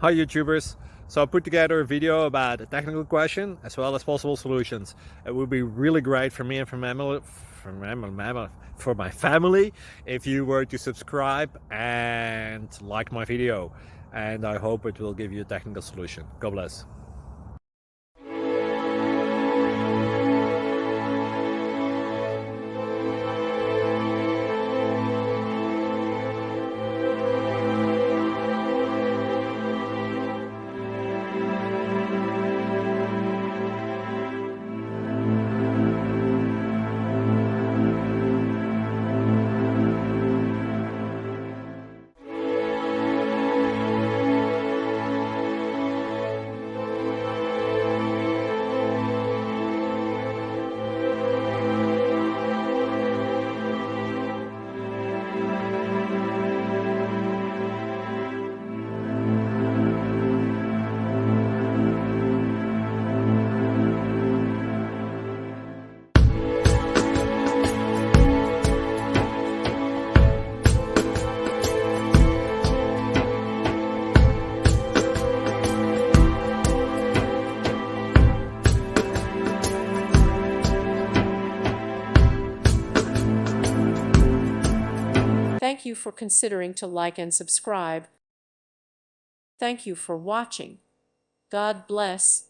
Hi YouTubers! So I put together a video about a technical question as well as possible solutions. It would be really great for me and for my family if you were to subscribe and like my video, and I hope it will give you a technical solution. God bless. Thank you for considering to like and subscribe. Thank you for watching. God bless.